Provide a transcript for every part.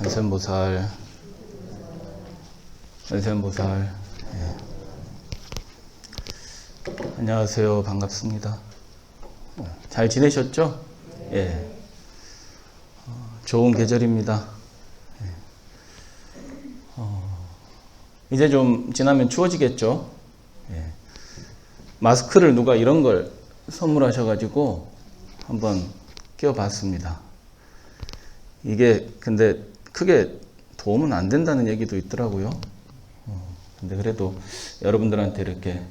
관세음보살, 관세음보살. 안녕하세요. 반갑습니다. 잘 지내셨죠? 예. 좋은 계절입니다. 이제 좀 지나면 추워지겠죠? 예. 마스크를 누가 이런 걸 선물하셔가지고 한번 껴봤습니다. 이게 근데 크게 도움은 안 된다는 얘기도 있더라고요. 근데 그래도 여러분들한테 이렇게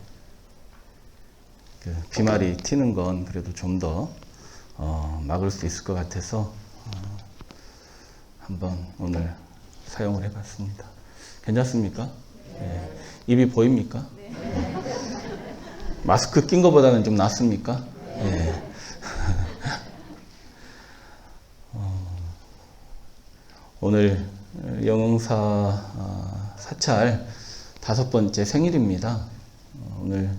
비말이 튀는 건 그래도 좀 더 막을 수 있을 것 같아서 한번 오늘 사용을 해봤습니다. 괜찮습니까? 네. 입이 보입니까? 네. 마스크 낀 것보다는 좀 낫습니까? 네. 오늘 영흥사 사찰 5번째 생일입니다. 오늘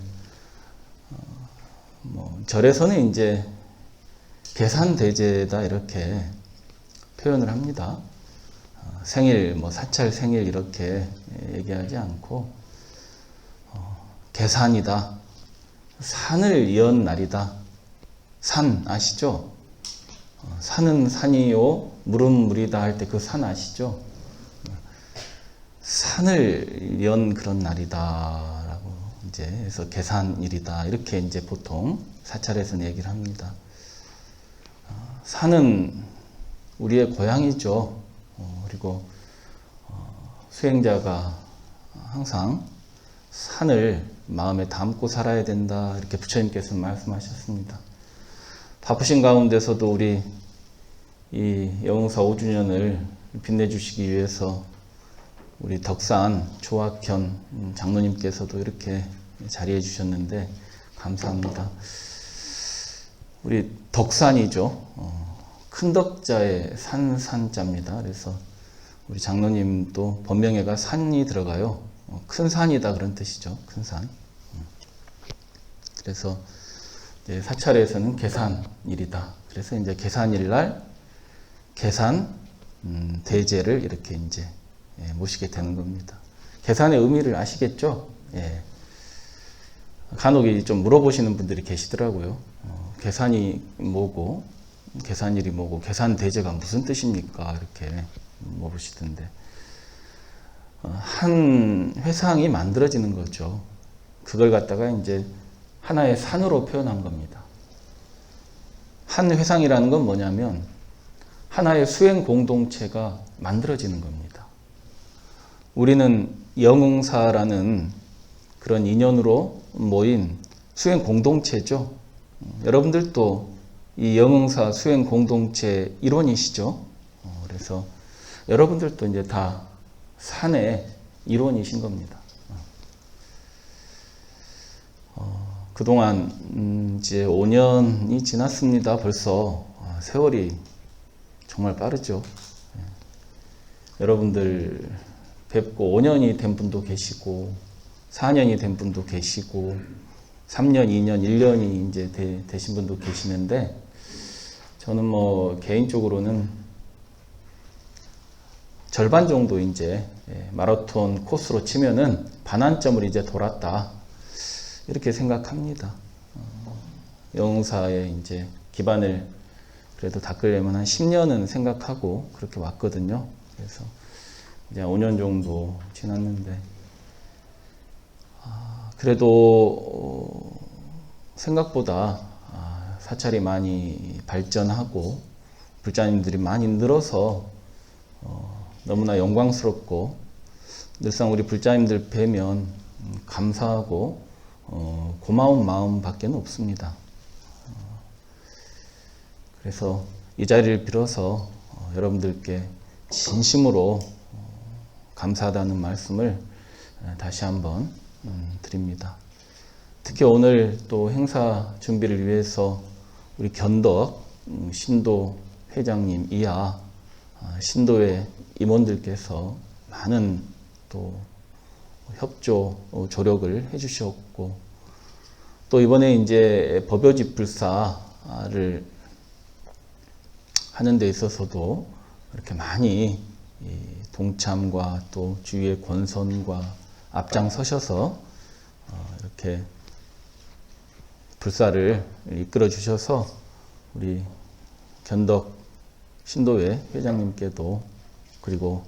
절에서는 이제 계산대제다 이렇게 표현을 합니다. 생일, 사찰 생일 이렇게 얘기하지 않고 계산이다. 산을 연 날이다. 산 아시죠? 산은 산이요, 물은 물이다 할 때 그 산 아시죠? 산을 연 그런 날이다라고 이제 해서 계산일이다 이렇게 이제 보통 사찰에서는 얘기를 합니다. 산은 우리의 고향이죠. 그리고 수행자가 항상 산을 마음에 담고 살아야 된다 이렇게 부처님께서 말씀하셨습니다. 바쁘신 가운데서도 우리 이 영흥사 5주년을 빛내주시기 위해서 우리 덕산 조학현 장로님께서도 이렇게 자리해 주셨는데 감사합니다. 우리 덕산이죠. 큰 덕자의 산자입니다. 그래서 우리 장로님도 본명에가 산이 들어가요. 큰 산이다 그런 뜻이죠. 큰 산. 그래서 이제 사찰에서는 계산일이다. 그래서 이제 계산일 날 계산 대제를 이렇게 이제 모시게 되는 겁니다. 계산의 의미를 아시겠죠? 예. 간혹 좀 물어보시는 분들이 계시더라고요. 계산이 뭐고, 계산일이 뭐고, 계산 대제가 무슨 뜻입니까? 이렇게 물어보시던데. 한 회상이 만들어지는 거죠. 그걸 갖다가 이제 하나의 산으로 표현한 겁니다. 한 회상이라는 건 뭐냐면 하나의 수행 공동체가 만들어지는 겁니다. 우리는 영흥사라는 그런 인연으로 모인 수행 공동체죠. 여러분들도 이 영흥사 수행 공동체 일원이시죠. 그래서 여러분들도 이제 다 산의 일원이신 겁니다. 그동안 이제 5년이 지났습니다. 벌써 세월이 정말 빠르죠. 여러분들 뵙고 5년이 된 분도 계시고 4년이 된 분도 계시고 3년, 2년, 1년이 이제 되신 분도 계시는데 저는 개인적으로는 절반 정도 이제 마라톤 코스로 치면은 반환점을 이제 돌았다 이렇게 생각합니다. 영흥사에 이제 기반을 그래도 닦으려면 한 10년은 생각하고 그렇게 왔거든요. 그래서 이제 5년 정도 지났는데 그래도 생각보다 사찰이 많이 발전하고 불자님들이 많이 늘어서 너무나 영광스럽고 늘상 우리 불자님들 뵈면 감사하고 고마운 마음밖에 없습니다. 그래서 이 자리를 빌어서 여러분들께 진심으로 감사하다는 말씀을 다시 한번 드립니다. 특히 오늘 또 행사 준비를 위해서 우리 견덕 신도 회장님 이하 신도의 임원들께서 많은 또 협조 조력을 해주셨고 또 이번에 이제 법요집 불사를 하는 데 있어서도 이렇게 많이 이 동참과 또 주위의 권선과 앞장서셔서 이렇게 불사를 이끌어 주셔서 우리 견덕 신도회 회장님께도 그리고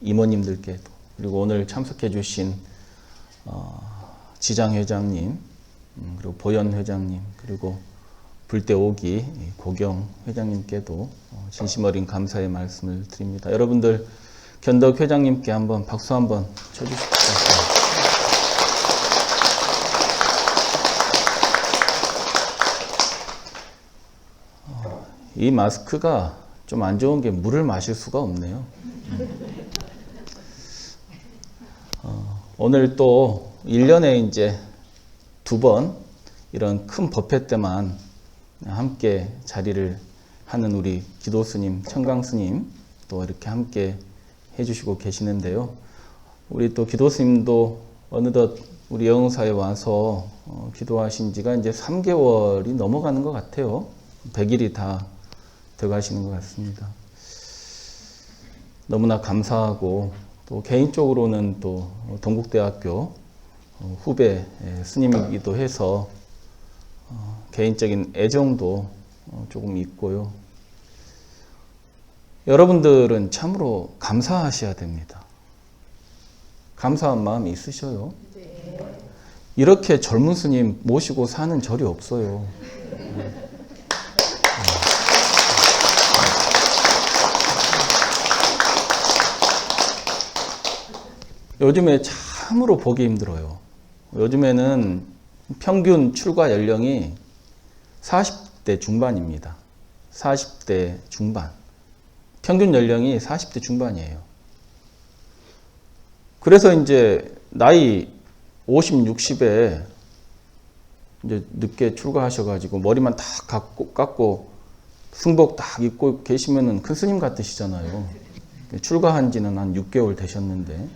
임원님들께도 그리고 오늘 참석해 주신 지장 회장님 그리고 보현 회장님 그리고 불대오기 고경 회장님께도 진심 어린 감사의 말씀을 드립니다. 여러분들 견덕 회장님께 한번 박수 한번 쳐주십시오. 이 마스크가 좀 안 좋은 게 물을 마실 수가 없네요. 오늘 또 1년에 이제 2번 이런 큰 법회 때만 함께 자리를 하는 우리 기도스님, 청강스님 또 이렇게 함께 해주시고 계시는데요. 우리 또 기도스님도 어느덧 우리 영흥사에 와서 기도하신 지가 이제 3개월이 넘어가는 것 같아요. 100일이 다 들어가시는 것 같습니다. 너무나 감사하고 또 개인적으로는 또 동국대학교 후배 스님이기도 해서 개인적인 애정도 조금 있고요. 여러분들은 참으로 감사하셔야 됩니다. 감사한 마음이 있으셔요? 이렇게 젊은 스님 모시고 사는 절이 없어요. 요즘에 참으로 보기 힘들어요. 요즘에는 평균 출가 연령이 40대 중반입니다. 40대 중반. 평균 연령이 40대 중반이에요. 그래서 이제 나이 50, 60에 이제 늦게 출가하셔가지고 머리만 딱 깎고 승복 딱 입고 계시면은 큰 스님 같으시잖아요. 출가한 지는 한 6개월 되셨는데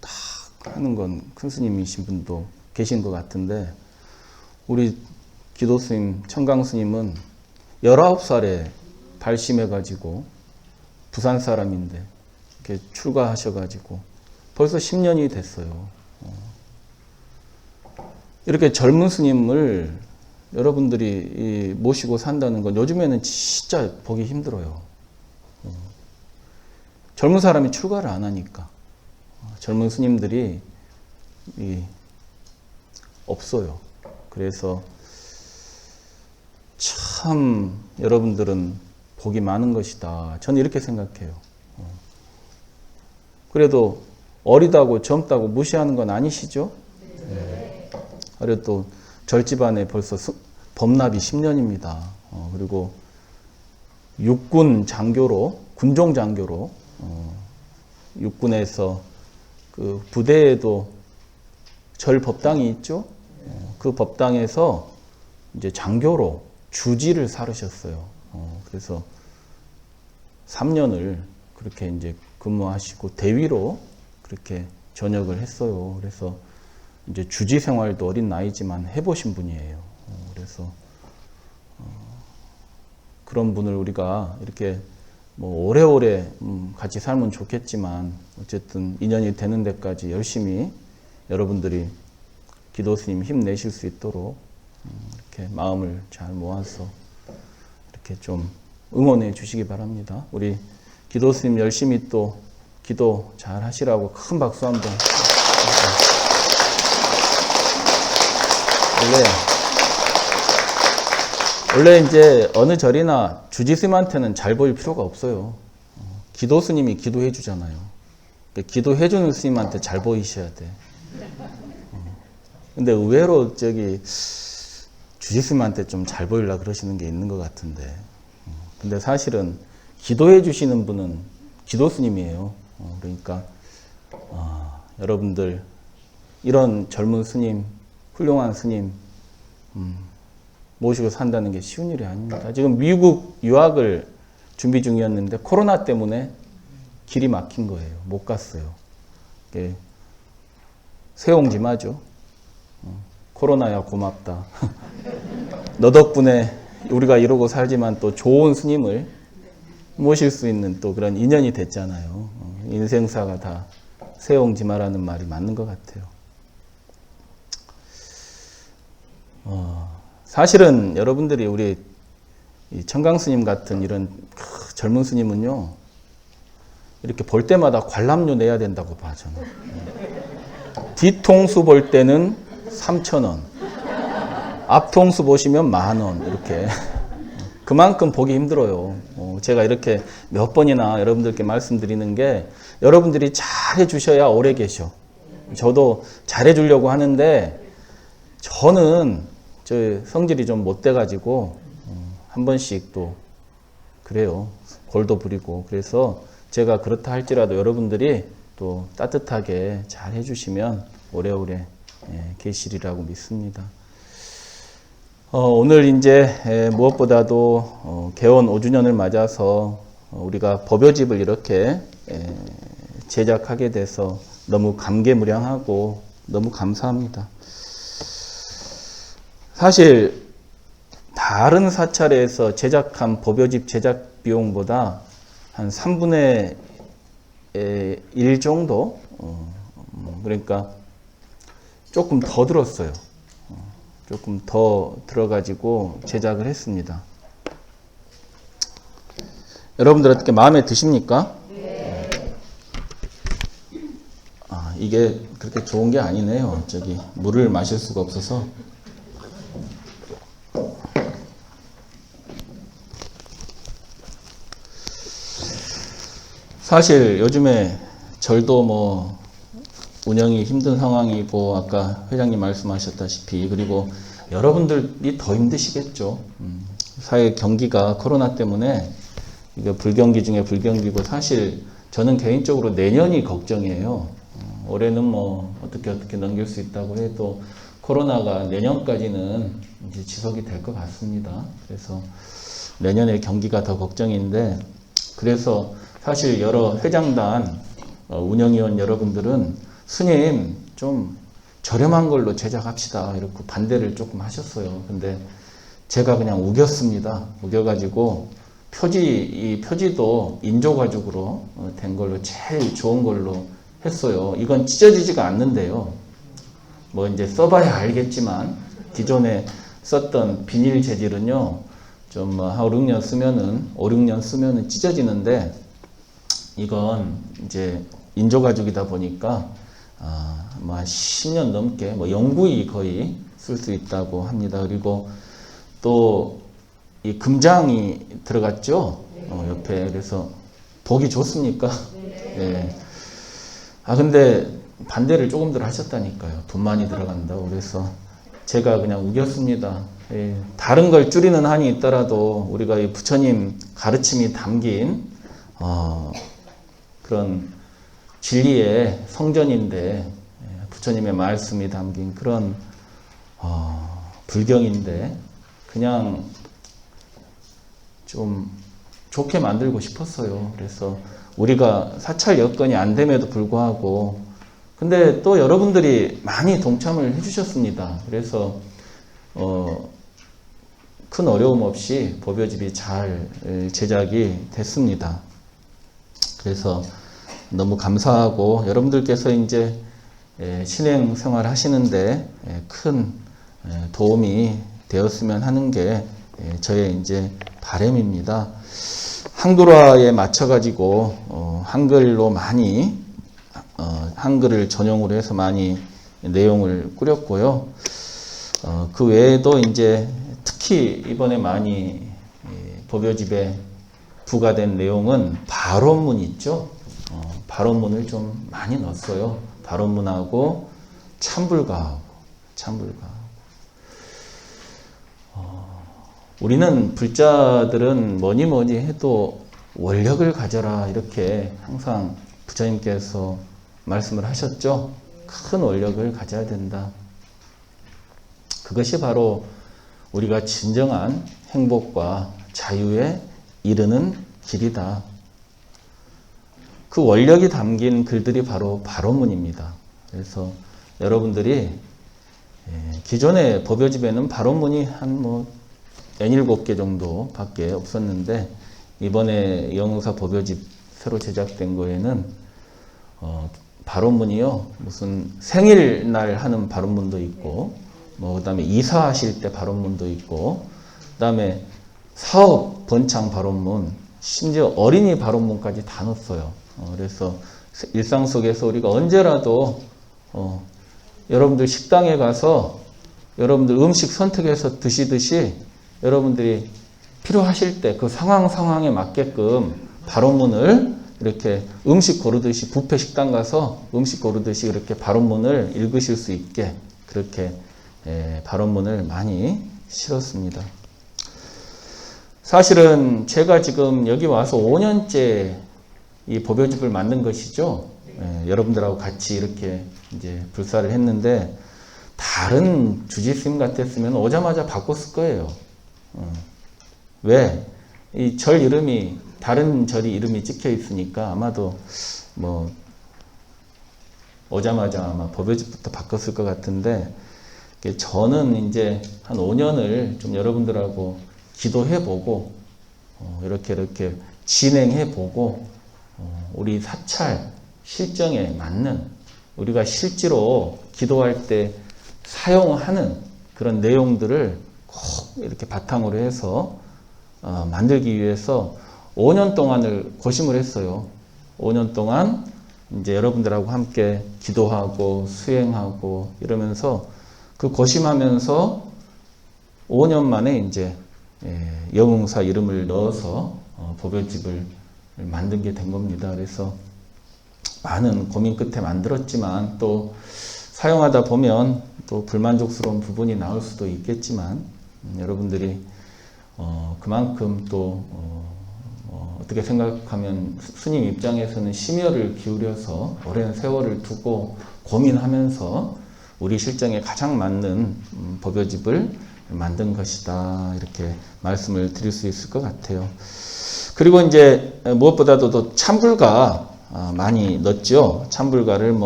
딱 하는 건 큰 스님이신 분도 계신 것 같은데 우리 기도스님, 청강스님은 19살에 발심해가지고 부산 사람인데 이렇게 출가하셔가지고 벌써 10년이 됐어요. 이렇게 젊은 스님을 여러분들이 모시고 산다는 건 요즘에는 진짜 보기 힘들어요. 젊은 사람이 출가를 안 하니까 젊은 스님들이 없어요. 그래서 참 여러분들은 복이 많은 것이다. 저는 이렇게 생각해요. 그래도 어리다고 젊다고 무시하는 건 아니시죠? 네. 그래도 또 절집안에 벌써 법납이 10년입니다. 그리고 육군 장교로 군종 장교로 육군에서 그 부대에도 절 법당이 있죠. 그 법당에서 이제 장교로 주지를 사르셨어요. 그래서 3년을 그렇게 이제 근무하시고 대위로 그렇게 전역을 했어요. 그래서 이제 주지 생활도 어린 나이지만 해보신 분이에요. 그래서 그런 분을 우리가 이렇게 뭐 오래오래 같이 살면 좋겠지만 어쨌든 인연이 되는 데까지 열심히 여러분들이 기도스님 힘내실 수 있도록 이렇게 마음을 잘 모아서 이렇게 좀 응원해 주시기 바랍니다. 우리 기도스님 열심히 또 기도 잘 하시라고 큰 박수 한번. 원래 이제 어느 절이나 주지스님한테는 잘 보일 필요가 없어요. 기도스님이 기도해 주잖아요. 기도해 주는 스님한테 잘 보이셔야 돼. 근데 의외로 주지스님한테 좀 잘 보이려고 그러시는 게 있는 것 같은데. 근데 사실은 기도해 주시는 분은 기도스님이에요. 그러니까 여러분들 이런 젊은 스님, 훌륭한 스님 모시고 산다는 게 쉬운 일이 아닙니다. 지금 미국 유학을 준비 중이었는데 코로나 때문에 길이 막힌 거예요. 못 갔어요. 새옹지마죠. 코로나야 고맙다. 너 덕분에 우리가 이러고 살지만 또 좋은 스님을 모실 수 있는 또 그런 인연이 됐잖아요. 인생사가 다 세옹지마라는 말이 맞는 것 같아요. 사실은 여러분들이 우리 청강 스님 같은 이런 젊은 스님은요, 이렇게 볼 때마다 관람료 내야 된다고 봐, 저는. 뒤통수 볼 때는 3,000원, 앞통수 보시면 10,000원, 이렇게. 그만큼 보기 힘들어요. 제가 이렇게 몇 번이나 여러분들께 말씀드리는 게, 여러분들이 잘해 주셔야 오래 계셔. 저도 잘해 주려고 하는데, 저는 저 성질이 좀 못 돼가지고, 한 번씩 또, 그래요. 골도 부리고. 그래서 제가 그렇다 할지라도 여러분들이 또 따뜻하게 잘 해주시면 오래오래 계시리라고 믿습니다. 오늘 이제 무엇보다도 개원 5주년을 맞아서 우리가 법요집을 이렇게 제작하게 돼서 너무 감개무량하고 너무 감사합니다. 사실 다른 사찰에서 제작한 법요집 제작 비용보다 한 3분의 1 정도, 그러니까 조금 더 들었어요. 조금 더 들어가지고 제작을 했습니다. 여러분들 어떻게 마음에 드십니까? 네. 이게 그렇게 좋은 게 아니네요. 저기 물을 마실 수가 없어서. 사실 요즘에 절도 뭐 운영이 힘든 상황이고, 아까 회장님 말씀하셨다시피, 그리고 여러분들이 더 힘드시겠죠. 사회 경기가 코로나 때문에 이게 불경기 중에 불경기고, 사실 저는 개인적으로 내년이 걱정이에요. 올해는 뭐 어떻게 넘길 수 있다고 해도 코로나가 내년까지는 이제 지속이 될 것 같습니다. 그래서 내년에 경기가 더 걱정인데, 그래서 사실 여러 회장단 운영위원 여러분들은 스님 좀 저렴한 걸로 제작합시다 이렇게 반대를 조금 하셨어요. 근데 제가 그냥 우겼습니다. 우겨가지고 이 표지도 인조가죽으로 된 걸로 제일 좋은 걸로 했어요. 이건 찢어지지가 않는데요. 뭐 이제 써봐야 알겠지만 기존에 썼던 비닐 재질은요, 좀 한 5, 6년 쓰면은 찢어지는데, 이건 이제 인조가죽이다 보니까 뭐 10년 넘게 뭐 영구히 거의 쓸 수 있다고 합니다. 그리고 또 이 금장이 들어갔죠, 옆에. 그래서 보기 좋습니까? 네. 근데 반대를 조금들 하셨다니까요. 돈 많이 들어간다고. 그래서 제가 그냥 우겼습니다. 다른 걸 줄이는 한이 있더라도 우리가 이 부처님 가르침이 담긴 그런 진리의 성전인데, 부처님의 말씀이 담긴 그런 불경인데, 그냥 좀 좋게 만들고 싶었어요. 그래서 우리가 사찰 여건이 안 됨에도 불구하고, 근데 또 여러분들이 많이 동참을 해주셨습니다. 그래서 큰 어려움 없이 법요집이 잘 제작이 됐습니다. 그래서 너무 감사하고, 여러분들께서 이제 신행 생활 하시는데 큰 도움이 되었으면 하는 게 저의 이제 바람입니다. 한글화에 맞춰가지고 한글로 많이 한글을 전용으로 해서 많이 내용을 꾸렸고요. 그 외에도 이제 특히 이번에 많이 법요집에 부과된 내용은 발언문 있죠. 발언문을 좀 많이 넣었어요. 발언문하고 참불가하고. 우리는 불자들은 뭐니 해도 원력을 가져라 이렇게 항상 부처님께서 말씀을 하셨죠. 큰 원력을 가져야 된다. 그것이 바로 우리가 진정한 행복과 자유에 이르는 길이다. 그 원력이 담긴 글들이 바로 발언문입니다. 그래서 여러분들이 기존의 법요집에는 발언문이 한 17개 정도 밖에 없었는데, 이번에 영웅사 법요집 새로 제작된 거에는 발언문이요, 무슨 생일날 하는 발언문도 있고, 그다음에 이사하실 때 발언문도 있고, 그다음에 사업 번창 발언문, 심지어 어린이 발언문까지 다 넣었어요. 그래서 일상 속에서 우리가 언제라도 여러분들 식당에 가서 여러분들 음식 선택해서 드시듯이 여러분들이 필요하실 때 그 상황에 맞게끔 발언문을 이렇게 음식 고르듯이 뷔페 식당 가서 음식 고르듯이 이렇게 발언문을 읽으실 수 있게 그렇게 발언문을 많이 실었습니다. 사실은 제가 지금 여기 와서 5년째 이 법요집을 만든 것이죠. 여러분들하고 같이 이렇게 이제 불사를 했는데 다른 주지스님 같았으면 오자마자 바꿨을 거예요. 왜? 이 절 이름이 다른 절이 이름이 찍혀 있으니까 아마도 오자마자 아마 법요집부터 바꿨을 것 같은데, 저는 이제 한 5년을 좀 여러분들하고 기도해보고 이렇게 진행해보고 우리 사찰 실정에 맞는, 우리가 실제로 기도할 때 사용하는 그런 내용들을 꼭 이렇게 바탕으로 해서 만들기 위해서 5년 동안을 고심을 했어요. 5년 동안 이제 여러분들하고 함께 기도하고 수행하고 이러면서 그 고심하면서 5년 만에 이제 영웅사 이름을 넣어서 법요집을 만든 게 된 겁니다. 그래서 많은 고민 끝에 만들었지만 또 사용하다 보면 또 불만족스러운 부분이 나올 수도 있겠지만 여러분들이 그만큼 또 어떻게 생각하면 스님 입장에서는 심혈을 기울여서 오랜 세월을 두고 고민하면서 우리 실정에 가장 맞는 법요집을 만든 것이다, 이렇게 말씀을 드릴 수 있을 것 같아요. 그리고 이제 무엇보다도 또 참불가 많이 넣었죠. 참불가를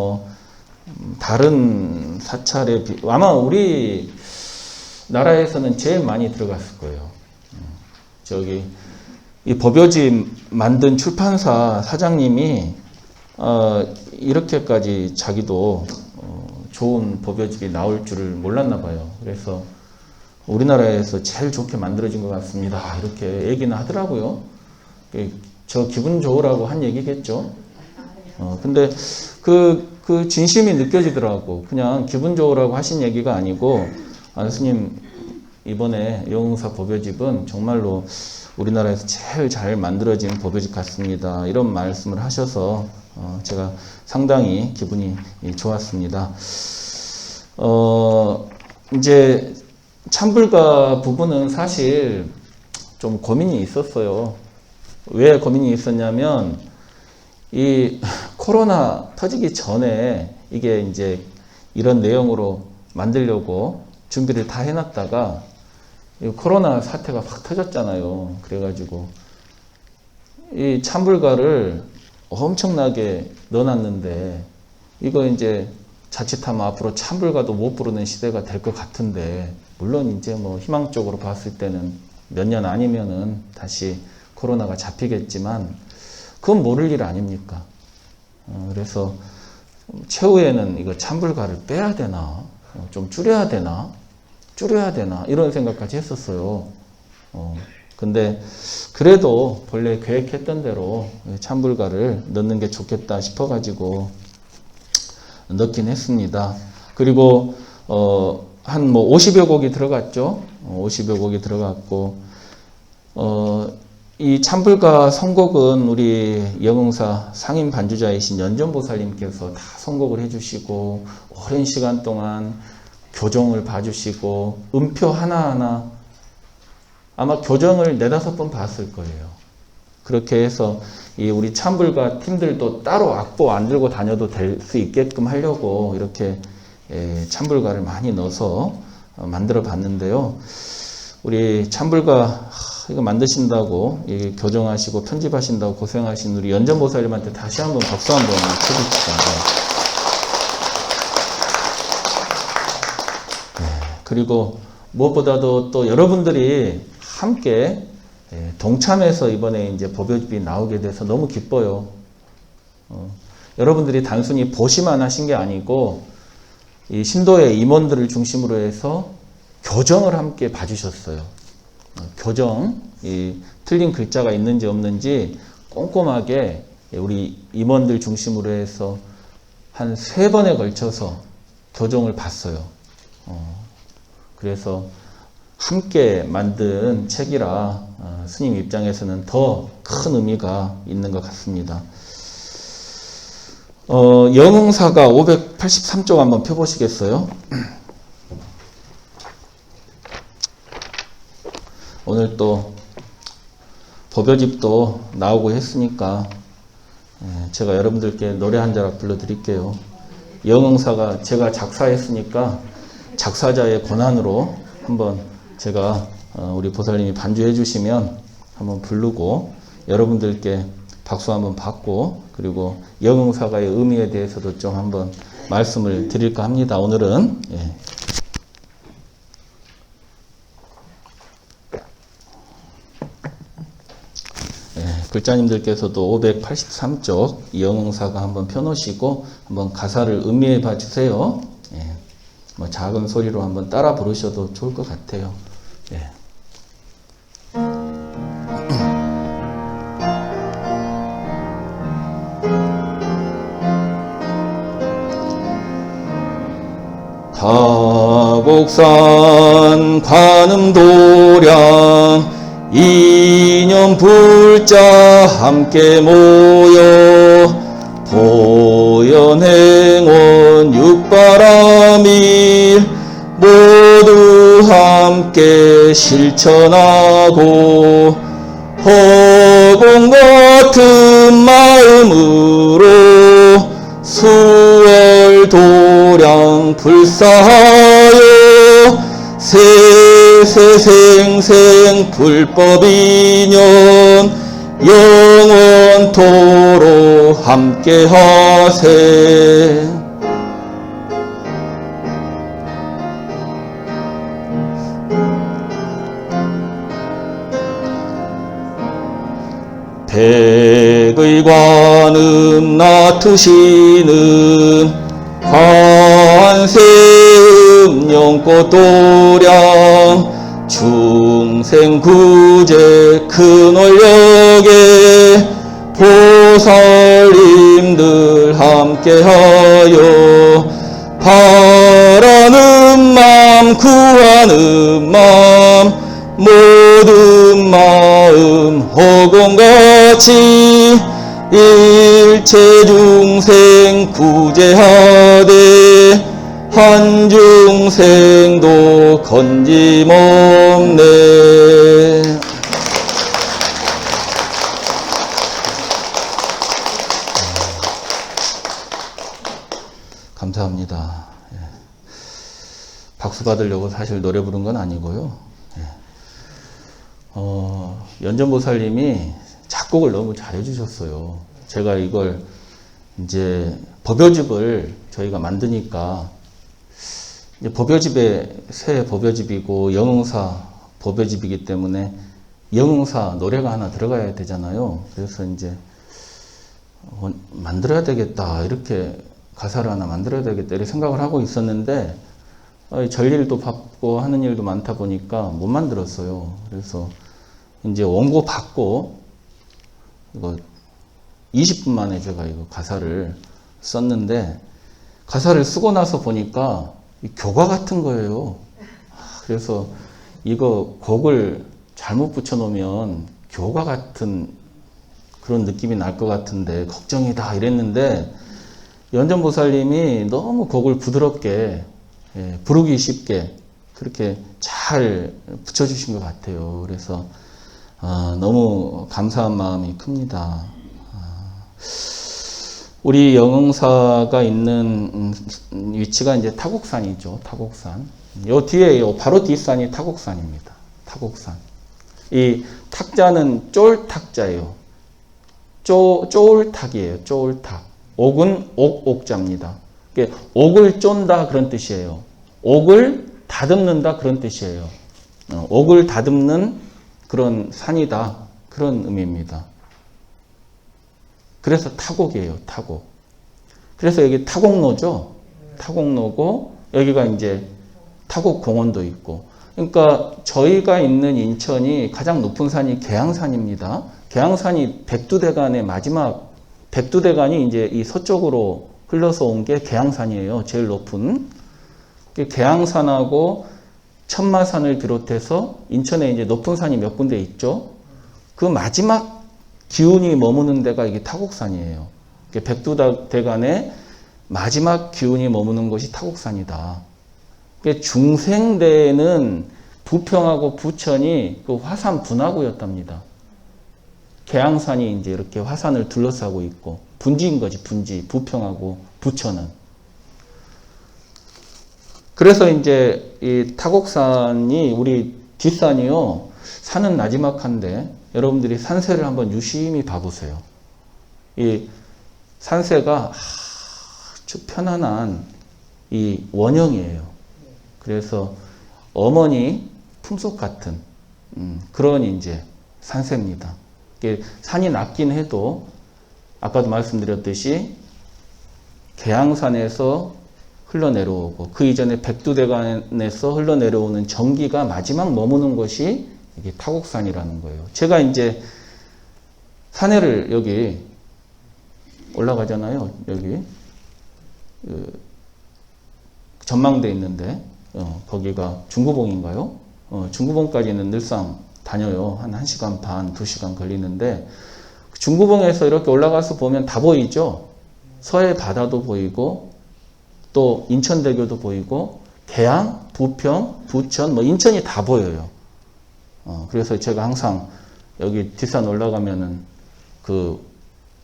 다른 사찰에 아마 우리 나라에서는 제일 많이 들어갔을 거예요. 저기 이 법요집 만든 출판사 사장님이 이렇게까지 자기도 좋은 법요집이 나올 줄을 몰랐나 봐요. 그래서 우리나라에서 제일 좋게 만들어진 것 같습니다, 이렇게 얘기는 하더라고요. 저 기분 좋으라고 한 얘기겠죠. 근데 그 진심이 느껴지더라고. 그냥 기분 좋으라고 하신 얘기가 아니고, 스님 이번에 영웅사 법요집은 정말로 우리나라에서 제일 잘 만들어진 법요집 같습니다, 이런 말씀을 하셔서 제가 상당히 기분이 좋았습니다. 이제 참불가 부분은 사실 좀 고민이 있었어요. 왜 고민이 있었냐면 이 코로나 터지기 전에 이게 이제 이런 내용으로 만들려고 준비를 다 해놨다가 이 코로나 사태가 확 터졌잖아요. 그래가지고 이 참불가를 엄청나게 넣어놨는데 이거 이제 자칫하면 앞으로 참불가도 못 부르는 시대가 될 것 같은데, 물론 이제 희망적으로 봤을 때는 몇 년 아니면은 다시 코로나가 잡히겠지만 그건 모를 일 아닙니까? 그래서 최후에는 이거 참불가를 빼야 되나, 좀 줄여야 되나 이런 생각까지 했었어요. 근데 그래도 본래 계획했던 대로 참불가를 넣는 게 좋겠다 싶어가지고 넣긴 했습니다. 그리고 한 50여 곡이 들어갔죠. 50여 곡이 들어갔고 이 참불가 선곡은 우리 영흥사 상임 반주자이신 연전보살님께서 다 선곡을 해주시고 오랜 시간 동안 교정을 봐주시고 음표 하나하나 아마 교정을 4-5번 봤을 거예요. 그렇게 해서 이 우리 참불가 팀들도 따로 악보 안 들고 다녀도 될 수 있게끔 하려고 이렇게 참불가를 많이 넣어서 만들어 봤는데요. 우리 참불가 이거 만드신다고 교정하시고 편집하신다고 고생하신 우리 연전보살님한테 다시 한번 박수 한번 쳐주시죠. 그리고 무엇보다도 또 여러분들이 함께 동참해서 이번에 이제 법요집이 나오게 돼서 너무 기뻐요. 여러분들이 단순히 보시만 하신 게 아니고 이 신도의 임원들을 중심으로 해서 교정을 함께 봐주셨어요. 교정, 이 틀린 글자가 있는지 없는지 꼼꼼하게 우리 임원들 중심으로 해서 한 3번에 걸쳐서 교정을 봤어요. 그래서 함께 만든 책이라 스님 입장에서는 더 큰 의미가 있는 것 같습니다. 영흥사가 583쪽 한번 펴보시겠어요? 오늘 또 법요집도 나오고 했으니까 제가 여러분들께 노래 한 자락 불러드릴게요. 영흥사가 제가 작사했으니까 작사자의 권한으로 한번 제가 우리 보살님이 반주해 주시면 한번 부르고 여러분들께 박수 한번 받고 그리고 영흥사가의 의미에 대해서도 좀 한번 말씀을 드릴까 합니다. 오늘은 글자님들께서도 583쪽 영흥사가 한번 펴놓으시고 한번 가사를 음미해 봐 주세요. 뭐 작은 소리로 한번 따라 부르셔도 좋을 것 같아요. 타곡산 관음도량 이념 불자 함께 모여 보현행원 육바람일 모두 함께 실천하고 허공 같은 마음으로 수월 도량 불사하여 세세생생 불법인연 영원토로 함께하세. 백의 관음 나투시는 관세음 영꽃도량 중생구제 큰 원력에 보살님들 함께하여 바라는 맘 구하는 맘 모든 마음 허공같이 일체 중생 구제하되 한 중생도 건짐없네. 감사합니다. 박수 받으려고 사실 노래 부른 건 아니고요. 연전보살님이 작곡을 너무 잘해 주셨어요. 제가 이걸 이제 법요집을 저희가 만드니까 이제 법요집에 새 법요집이고 영흥사 법요집이기 때문에 영흥사 노래가 하나 들어가야 되잖아요. 그래서 이제 만들어야 되겠다, 이렇게 가사를 하나 만들어야 되겠다 이렇게 생각을 하고 있었는데 전일도 바쁘고 하는 일도 많다 보니까 못 만들었어요. 그래서 이제 원고 받고 이거 20분 만에 제가 이거 가사를 썼는데, 가사를 쓰고 나서 보니까 교과 같은 거예요. 그래서 이거 곡을 잘못 붙여놓으면 교과 같은 그런 느낌이 날 것 같은데 걱정이다 이랬는데, 연전보살님이 너무 곡을 부드럽게 부르기 쉽게 그렇게 잘 붙여주신 것 같아요. 그래서 너무 감사한 마음이 큽니다. 우리 영흥사가 있는 위치가 이제 타곡산이죠. 타곡산. 요 뒤에 바로 뒷산이 타곡산입니다. 타곡산. 이 탁자는 쫄탁자예요. 쫄탁이에요. 쫄탁. 옥은 옥자입니다. 옥을 쫀다 그런 뜻이에요. 옥을 다듬는다 그런 뜻이에요. 옥을 다듬는 그런 산이다. 그런 의미입니다. 그래서 타곡이에요. 타곡. 그래서 여기 타곡로죠. 타곡로고 여기가 이제 타곡공원도 있고. 그러니까 저희가 있는 인천이 가장 높은 산이 계양산입니다. 계양산이 백두대간의 마지막, 백두대간이 이제 이 서쪽으로 흘러서 온 게 계양산이에요. 제일 높은. 계양산하고 천마산을 비롯해서 인천에 이제 높은 산이 몇 군데 있죠. 그 마지막 기운이 머무는 데가 이게 타곡산이에요. 백두대간의 마지막 기운이 머무는 곳이 타곡산이다. 중생대에는 부평하고 부천이 그 화산 분화구였답니다. 계양산이 이제 이렇게 화산을 둘러싸고 있고 분지인 거지, 분지. 부평하고 부천은. 그래서 이제 이 타곡산이 우리 뒷산이요. 산은 나지막한데 여러분들이 산세를 한번 유심히 봐보세요. 이 산세가 아주 편안한 이 원형이에요. 그래서 어머니 품속 같은 그런 이제 산세입니다. 산이 낮긴 해도 아까도 말씀드렸듯이 계양산에서 흘러내려오고 그 이전에 백두대간에서 흘러내려오는 전기가 마지막 머무는 곳이 이게 타곡산이라는 거예요. 제가 이제 산에를 여기 올라가잖아요. 여기 전망대 있는데 거기가 중구봉인가요? 중구봉까지는 늘상 다녀요. 한 1시간 반, 2시간 걸리는데 중구봉에서 이렇게 올라가서 보면 다 보이죠. 서해 바다도 보이고 또 인천대교도 보이고 계양, 부평, 부천, 뭐 인천이 다 보여요. 그래서 제가 항상 여기 뒷산 올라가면은 그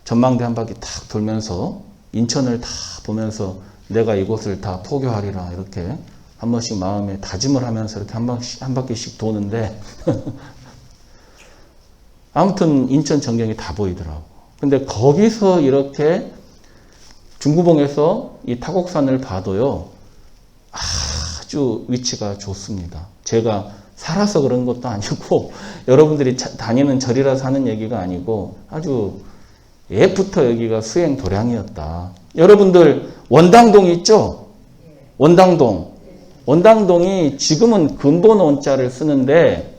전망대 한 바퀴 탁 돌면서 인천을 다 보면서 내가 이곳을 다 포교하리라 이렇게 한 번씩 마음에 다짐을 하면서 이렇게 한 바퀴씩 도는데 아무튼 인천 전경이 다 보이더라고. 근데 거기서 이렇게 중구봉에서 이 타곡산을 봐도요, 아주 위치가 좋습니다. 제가 살아서 그런 것도 아니고, 여러분들이 다니는 절이라서 하는 얘기가 아니고, 아주 예부터 여기가 수행 도량이었다. 여러분들, 원당동 있죠? 원당동. 원당동이 지금은 근본 원자를 쓰는데,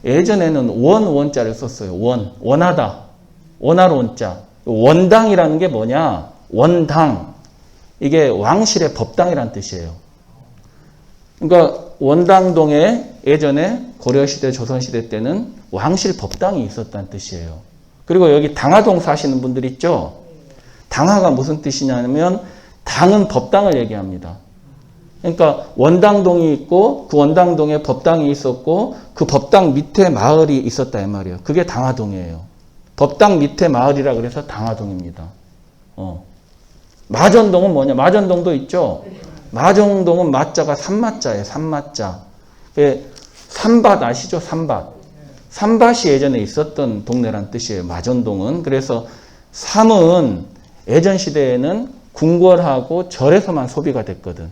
예전에는 원자를 썼어요. 원하다. 원할 원자. 원당이라는 게 뭐냐? 원당. 이게 왕실의 법당이란 뜻이에요. 그러니까 원당동에 예전에 고려시대, 조선시대 때는 왕실 법당이 있었다는 뜻이에요. 그리고 여기 당하동 사시는 분들 있죠? 당하가 무슨 뜻이냐면 당은 법당을 얘기합니다. 그러니까 원당동이 있고 그 원당동에 법당이 있었고 그 법당 밑에 마을이 있었다 이 말이에요. 그게 당하동이에요. 법당 밑에 마을이라 그래서 당하동입니다. 마전동은 뭐냐? 마전동도 있죠? 마전동은 마자가 산마자예요. 산마자. 산밭 아시죠? 산밭. 산밭이 예전에 있었던 동네란 뜻이에요. 마전동은. 그래서 삼은 예전 시대에는 궁궐하고 절에서만 소비가 됐거든.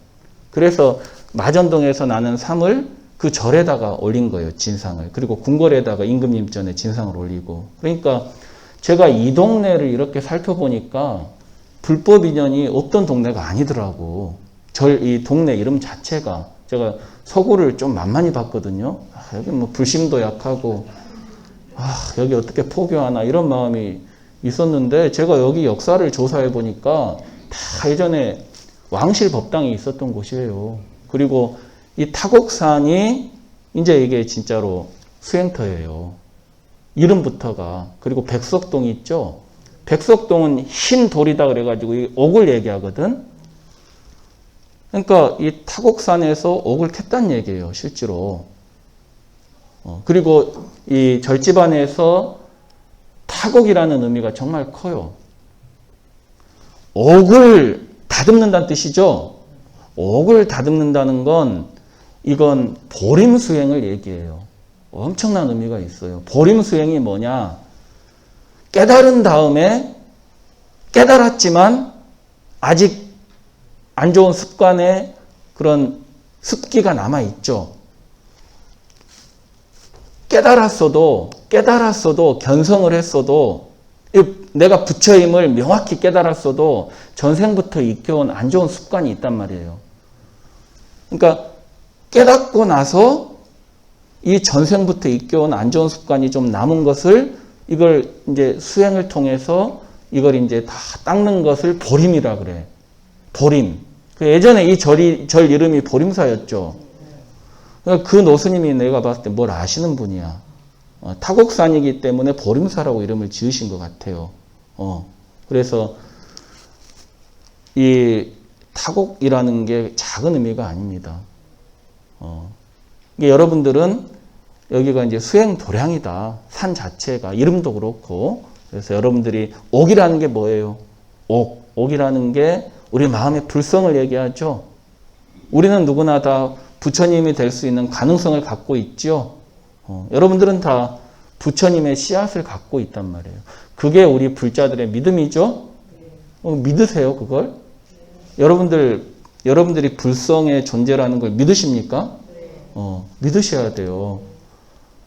그래서 마전동에서 나는 삼을 그 절에다가 올린 거예요. 진상을. 그리고 궁궐에다가 임금님전에 진상을 올리고. 그러니까 제가 이 동네를 이렇게 살펴보니까 불법 인연이 없던 동네가 아니더라고. 이 동네 이름 자체가. 제가 서구를 좀 만만히 봤거든요. 여기 뭐 불심도 약하고, 여기 어떻게 포교하나 이런 마음이 있었는데 제가 여기 역사를 조사해 보니까 다 예전에 왕실 법당이 있었던 곳이에요. 그리고 이 타곡산이 이제 이게 진짜로 수행터예요. 이름부터가. 그리고 백석동이 있죠. 백석동은 흰 돌이다 그래가지고 이 옥을 얘기하거든. 그러니까 이 타곡산에서 옥을 캤다는 얘기예요. 실제로. 그리고 이 절집안에서 타곡이라는 의미가 정말 커요. 옥을 다듬는다는 뜻이죠. 옥을 다듬는다는 건 이건 보림수행을 얘기해요. 엄청난 의미가 있어요. 보림수행이 뭐냐? 깨달은 다음에 깨달았지만 아직 안 좋은 습관에 그런 습기가 남아있죠. 깨달았어도 견성을 했어도 내가 부처임을 명확히 깨달았어도 전생부터 익혀온 안 좋은 습관이 있단 말이에요. 그러니까 깨닫고 나서 이 전생부터 익혀온 안 좋은 습관이 좀 남은 것을 이걸 이제 수행을 통해서 이걸 이제 다 닦는 것을 보림이라 그래. 보림. 예전에 이 절 이름이 보림사였죠. 그 노스님이 내가 봤을 때 뭘 아시는 분이야. 타곡산이기 때문에 보림사라고 이름을 지으신 것 같아요. 그래서 이 타곡이라는 게 작은 의미가 아닙니다. 이게 여러분들은 여기가 이제 수행 도량이다. 산 자체가 이름도 그렇고. 그래서 여러분들이 옥이라는 게 뭐예요? 옥이라는 게 우리 마음의 불성을 얘기하죠. 우리는 누구나 다 부처님이 될 수 있는 가능성을 갖고 있죠. 여러분들은 다 부처님의 씨앗을 갖고 있단 말이에요. 그게 우리 불자들의 믿음이죠. 믿으세요, 그걸? 여러분들이 불성의 존재라는 걸 믿으십니까? 믿으셔야 돼요.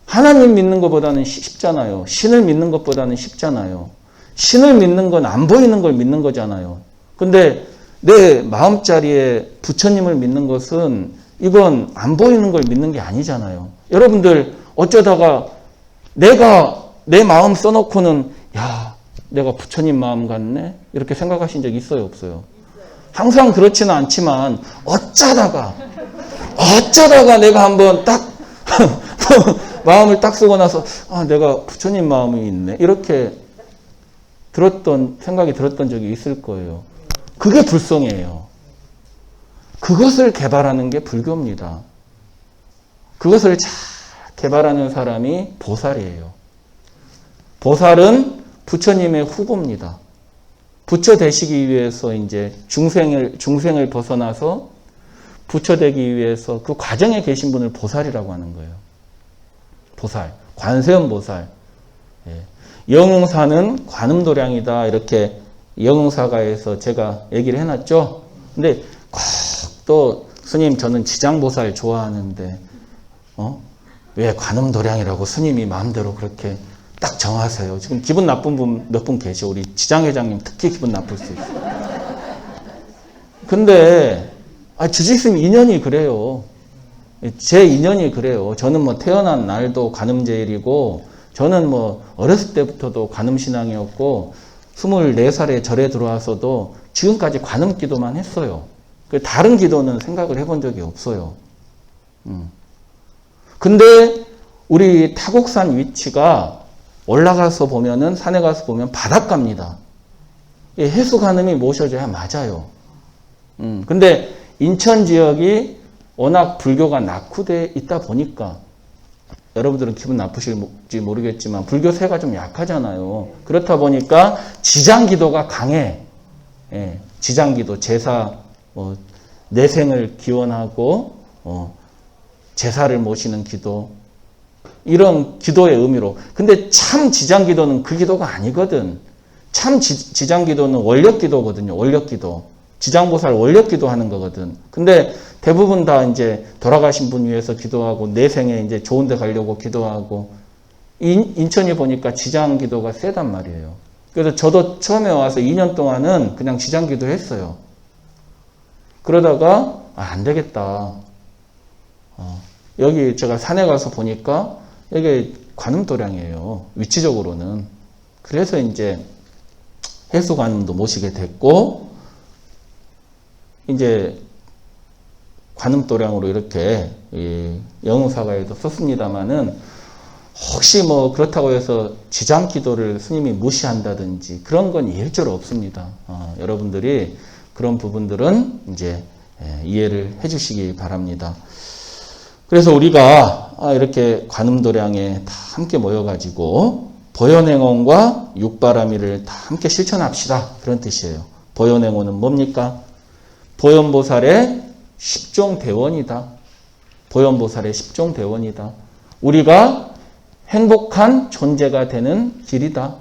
하나님 믿는 것보다는 쉽잖아요. 신을 믿는 것보다는 쉽잖아요. 신을 믿는 건 안 보이는 걸 믿는 거잖아요. 근데 내 마음자리에 부처님을 믿는 것은 이건 안 보이는 걸 믿는 게 아니잖아요. 여러분들 어쩌다가 내가 내 마음 써놓고는 야, 내가 부처님 마음 같네? 이렇게 생각하신 적 있어요, 없어요? 항상 그렇지는 않지만 어쩌다가 내가 한번 딱 마음을 딱 쓰고 나서 내가 부처님 마음이 있네. 이렇게 생각이 들었던 적이 있을 거예요. 그게 불성이에요. 그것을 개발하는 게 불교입니다. 그것을 잘 개발하는 사람이 보살이에요. 보살은 부처님의 후보입니다. 부처 되시기 위해서 이제 중생을 벗어나서 부처 되기 위해서 그 과정에 계신 분을 보살이라고 하는 거예요. 보살, 관세음 보살. 영흥사는 관음도량이다. 이렇게 영흥사가에서 제가 얘기를 해놨죠. 근데 꼭 또 스님 저는 지장보살 좋아하는데 왜 관음도량이라고 스님이 마음대로 그렇게 딱 정하세요. 지금 기분 나쁜 분 몇 분 계셔. 우리 지장회장님 특히 기분 나쁠 수 있어요. 근데 주지스님 인연이 그래요. 제 인연이 그래요. 저는 뭐 태어난 날도 관음제일이고 저는 뭐 어렸을 때부터도 관음신앙이었고 24살에 절에 들어와서도 지금까지 관음기도만 했어요. 다른 기도는 생각을 해본 적이 없어요. 근데 우리 타곡산 위치가 올라가서 보면은 산에 가서 보면 바닷가입니다. 해수 관음이 모셔져야 맞아요. 근데 인천 지역이 워낙 불교가 낙후되어 있다 보니까 여러분들은 기분 나쁘실지 모르겠지만 불교세가 좀 약하잖아요. 그렇다 보니까 지장기도가 강해. 지장기도, 제사, 내생을 기원하고 제사를 모시는 기도, 이런 기도의 의미로. 근데 참 지장기도는 그 기도가 아니거든. 참 지장기도는 원력기도거든요. 원력기도. 지장보살 원력기도 하는 거거든. 근데 대부분 다 이제 돌아가신 분 위해서 기도하고 내생에 이제 좋은 데 가려고 기도하고 인천에 보니까 지장기도가 세단 말이에요. 그래서 저도 처음에 와서 2년 동안은 그냥 지장기도 했어요. 그러다가 안 되겠다. 여기 제가 산에 가서 보니까 여기 관음도량이에요. 위치적으로는. 그래서 이제 해수관음도 모시게 됐고 이제 관음도량으로 이렇게 영흥사가에도 썼습니다마는 혹시 뭐 그렇다고 해서 지장기도를 스님이 무시한다든지 그런 건 일절 없습니다. 여러분들이 그런 부분들은 이제 이해를 해주시기 바랍니다. 그래서 우리가 이렇게 관음도량에 다 함께 모여가지고 보현행원과 육바라밀을 다 함께 실천합시다. 그런 뜻이에요. 보현행원은 뭡니까? 보현보살의 10종 대원이다. 보현보살의 10종 대원이다. 우리가 행복한 존재가 되는 길이다.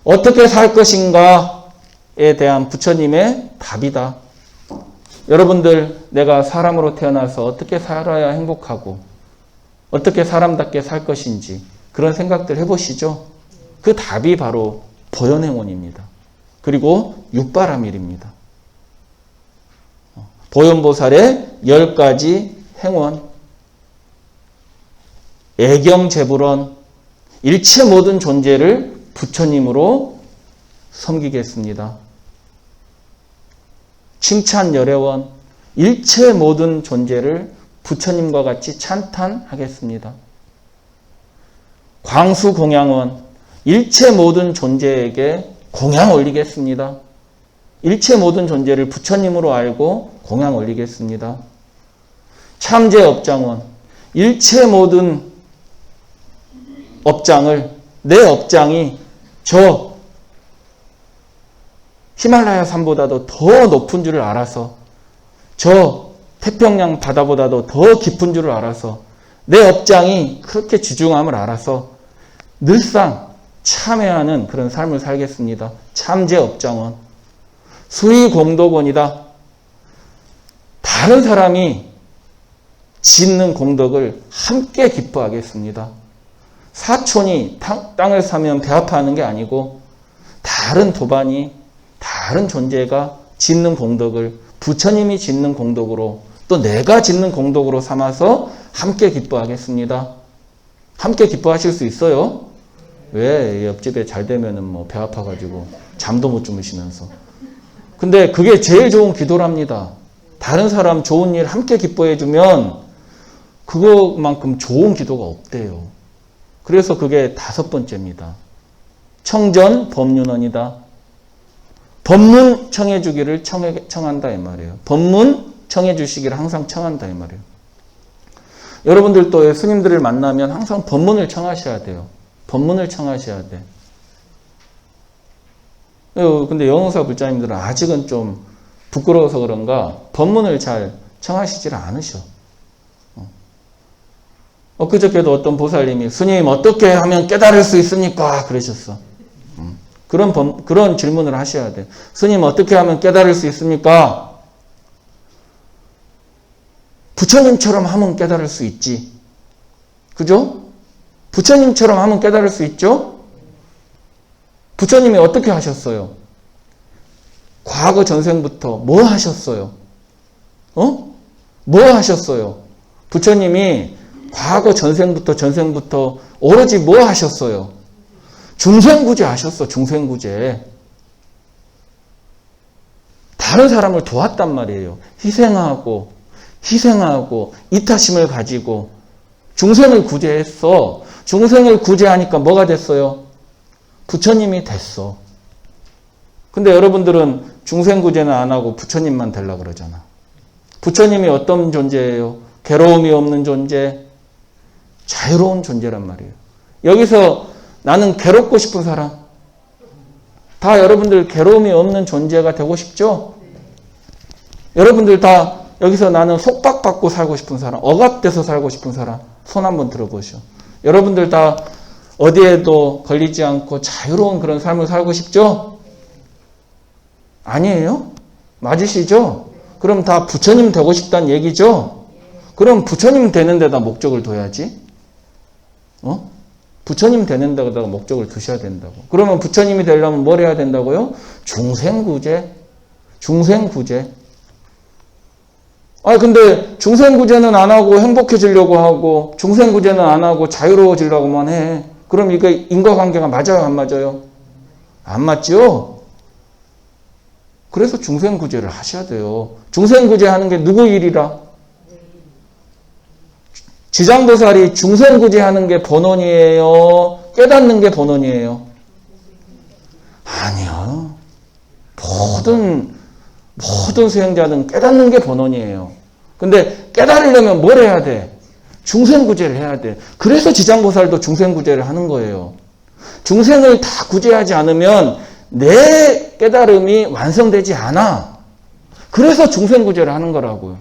어떻게 살 것인가에 대한 부처님의 답이다. 여러분들, 내가 사람으로 태어나서 어떻게 살아야 행복하고 어떻게 사람답게 살 것인지 그런 생각들 해보시죠. 그 답이 바로 보현행원입니다. 그리고 육바라밀입니다. 보현보살의 10가지 행원, 애경제불원, 일체 모든 존재를 부처님으로 섬기겠습니다. 칭찬열애원, 일체 모든 존재를 부처님과 같이 찬탄하겠습니다. 광수공양원, 일체 모든 존재에게 공양 올리겠습니다. 일체 모든 존재를 부처님으로 알고 공양 올리겠습니다. 참제업장원, 일체 모든 업장을, 내 업장이 저 히말라야 산보다도 더 높은 줄을 알아서, 저 태평양 바다보다도 더 깊은 줄을 알아서, 내 업장이 그렇게 지중함을 알아서 늘상 참회하는 그런 삶을 살겠습니다. 참제업장원. 수의공덕원이다. 다른 사람이 짓는 공덕을 함께 기뻐하겠습니다. 사촌이 땅을 사면 배 아파하는 게 아니고 다른 도반이, 다른 존재가 짓는 공덕을 부처님이 짓는 공덕으로, 또 내가 짓는 공덕으로 삼아서 함께 기뻐하겠습니다. 함께 기뻐하실 수 있어요? 왜? 옆집에 잘 되면은 뭐 배 아파가지고 잠도 못 주무시면서. 근데 그게 제일 좋은 기도랍니다. 다른 사람 좋은 일 함께 기뻐해주면 그거만큼 좋은 기도가 없대요. 그래서 그게 5번째입니다. 청전 법륜원이다. 법문 청해주기를 청한다 이 말이에요. 법문 청해주시기를 항상 청한다 이 말이에요. 여러분들도 스님들을 만나면 항상 법문을 청하셔야 돼요. 법문을 청하셔야 돼. 근데 영흥사 불자님들은 아직은 좀 부끄러워서 그런가 법문을 잘 청하시질 않으셔. 엊그저께도 어떤 보살님이 스님 어떻게 하면 깨달을 수 있습니까? 그러셨어. 그런 질문을 하셔야 돼. 스님 어떻게 하면 깨달을 수 있습니까? 부처님처럼 하면 깨달을 수 있지. 그죠? 부처님처럼 하면 깨달을 수 있죠? 부처님이 어떻게 하셨어요? 과거 전생부터 뭐 하셨어요? 뭐 하셨어요? 부처님이 과거 전생부터 오로지 뭐 하셨어요? 중생구제 하셨어. 중생구제. 다른 사람을 도왔단 말이에요. 희생하고 이타심을 가지고 중생을 구제했어. 중생을 구제하니까 뭐가 됐어요? 부처님이 됐어. 근데 여러분들은 중생구제는 안 하고 부처님만 되려고 그러잖아. 부처님이 어떤 존재예요? 괴로움이 없는 존재, 자유로운 존재란 말이에요. 여기서 나는 괴롭고 싶은 사람, 다 여러분들 괴로움이 없는 존재가 되고 싶죠? 여러분들 다 여기서 나는 속박받고 살고 싶은 사람, 억압돼서 살고 싶은 사람, 손 한번 들어보시오. 여러분들 다 어디에도 걸리지 않고 자유로운 그런 삶을 살고 싶죠? 아니에요? 맞으시죠? 그럼 다 부처님 되고 싶다는 얘기죠? 그럼 부처님 되는 데다 목적을 둬야지. 부처님 되는 데다가 목적을 두셔야 된다고. 그러면 부처님이 되려면 뭘 해야 된다고요? 중생구제. 근데 중생구제는 안 하고 행복해지려고 하고 중생구제는 안 하고 자유로워지려고만 해. 그럼 이거 인과관계가 맞아요? 안 맞아요? 안 맞죠? 그래서 중생구제를 하셔야 돼요. 중생구제 하는 게 누구 일이라? 지장보살이 중생구제 하는 게 본원이에요? 깨닫는 게 본원이에요? 아니요. 모든 수행자는 깨닫는 게 본원이에요. 근데 깨달으려면 뭘 해야 돼? 중생구제를 해야 돼. 그래서 지장보살도 중생구제를 하는 거예요. 중생을 다 구제하지 않으면 내 깨달음이 완성되지 않아. 그래서 중생구제를 하는 거라고요.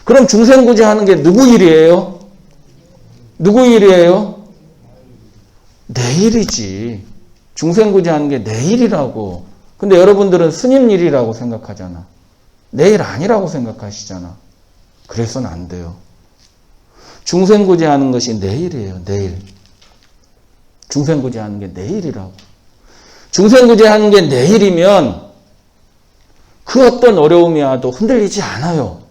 그럼 중생구제 하는 게 누구 일이에요? 누구 일이에요? 내 일이지. 중생구제 하는 게 내 일이라고. 근데 여러분들은 스님 일이라고 생각하잖아. 내 일 아니라고 생각하시잖아. 그래서는 안 돼요. 중생구제하는 것이 내일이에요. 내일. 중생구제하는 게 내일이라고. 중생구제하는 게 내일이면 그 어떤 어려움이 와도 흔들리지 않아요.